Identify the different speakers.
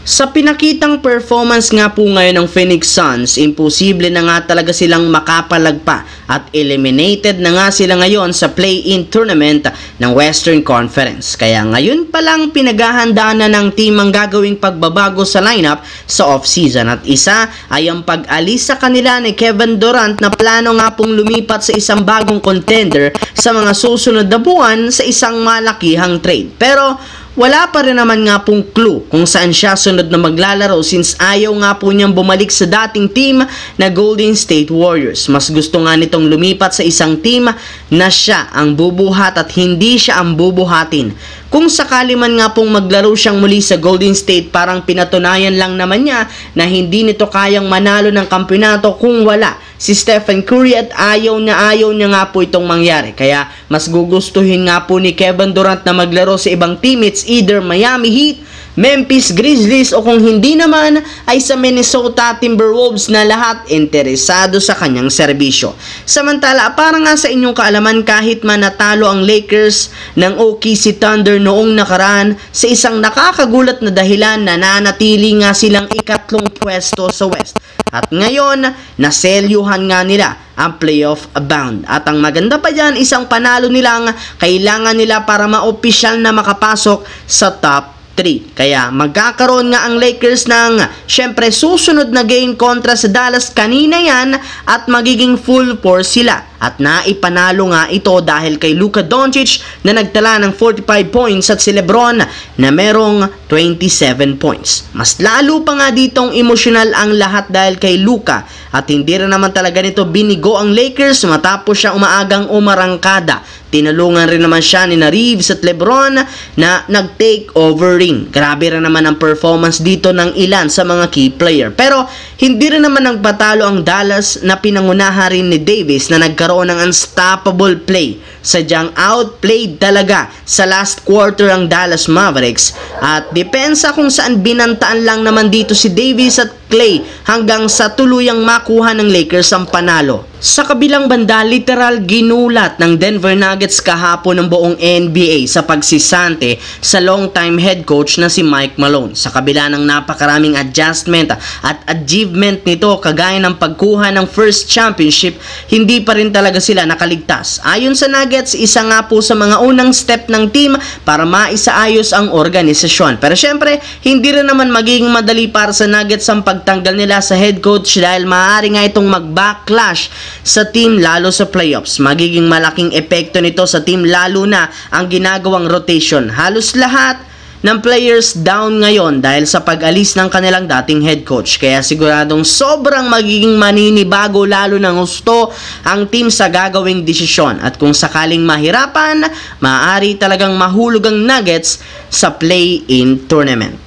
Speaker 1: Sa pinakitang performance nga po ngayon ng Phoenix Suns, imposible na nga talaga silang makapalagpa at eliminated na nga sila ngayon sa play-in tournament ng Western Conference. Kaya ngayon pa lang pinaghahandaan na ng team ang gagawing pagbabago sa lineup sa off-season. At isa ay ang pag-alis sa kanila ni Kevin Durant na plano nga pong lumipat sa isang bagong contender sa mga susunod na buwan sa isang malakihang trade. Pero wala pa rin naman nga pong clue kung saan siya sunod na maglalaro since ayaw nga po niyang bumalik sa dating team na Golden State Warriors. Mas gusto nga nitong lumipat sa isang team na siya ang bubuhat at hindi siya ang bubuhatin. Kung sakali man nga pong maglaro siyang muli sa Golden State, parang pinatunayan lang naman niya na hindi nito kayang manalo ng kampeonato kung wala si Stephen Curry at ayaw niya nga po itong mangyari. Kaya mas gugustuhin nga po ni Kevin Durant na maglaro sa ibang teammates, either Miami Heat, Memphis Grizzlies o kung hindi naman ay sa Minnesota Timberwolves na lahat interesado sa kanyang serbisyo. Samantala, para nga sa inyong kaalaman, kahit man natalo ang Lakers ng OKC Thunder noong nakaraan sa isang nakakagulat na dahilan na nanatili nga silang ikatlong pwesto sa West. At ngayon, naselyuhan nga nila ang playoff bound. At ang maganda pa dyan, isang panalo nilang kailangan nila para ma-opisyal na makapasok sa top 3. Kaya magkakaroon nga ang Lakers ng syempre susunod na game kontra sa Dallas kanina yan at magiging full force sila. At naipanalo nga ito dahil kay Luka Doncic na nagtala ng 45 points at si LeBron na merong 27 points. Mas lalo pa nga ditong emosyonal ang lahat dahil kay Luka at hindi rin naman talaga nito binigo ang Lakers matapos siya umaagang umarangkada. Tinulungan rin naman siya ni Reeves at LeBron na nag-take over ring. Grabe rin naman ang performance dito ng ilan sa mga key player. Pero hindi rin naman nagpatalo ang Dallas na pinangunahan rin ni Davis na nagkaroon ng unstoppable play. Sadyang outplayed talaga sa last quarter ang Dallas Mavericks at depensa kung saan binantaan lang naman dito si Davis at Clay hanggang sa tuluyang makuha ng Lakers ang panalo. Sa kabilang banda, literal ginulat ng Denver Nuggets kahapon ng buong NBA sa pagsisante sa long-time head coach na si Mike Malone. Sa kabila ng napakaraming adjustment at achievement nito kagaya ng pagkuha ng first championship, hindi pa rin talaga sila nakaligtas. Ayon sa Nuggets, isa nga po sa mga unang step ng team para maisaayos ang organisasyon. Pero syempre, hindi rin naman magiging madali para sa Nuggets ang pagtanggal nila sa head coach dahil maaari nga itong mag-backlash sa team lalo sa playoffs. Magiging malaking epekto nito sa team lalo na ang ginagawang rotation. Halos lahat ng players down ngayon dahil sa pag-alis ng kanilang dating head coach. Kaya siguradong sobrang magiging maninibago lalo ng gusto ang team sa gagawing desisyon. At kung sakaling mahirapan, maaari talagang mahulog ang Nuggets sa play-in tournament.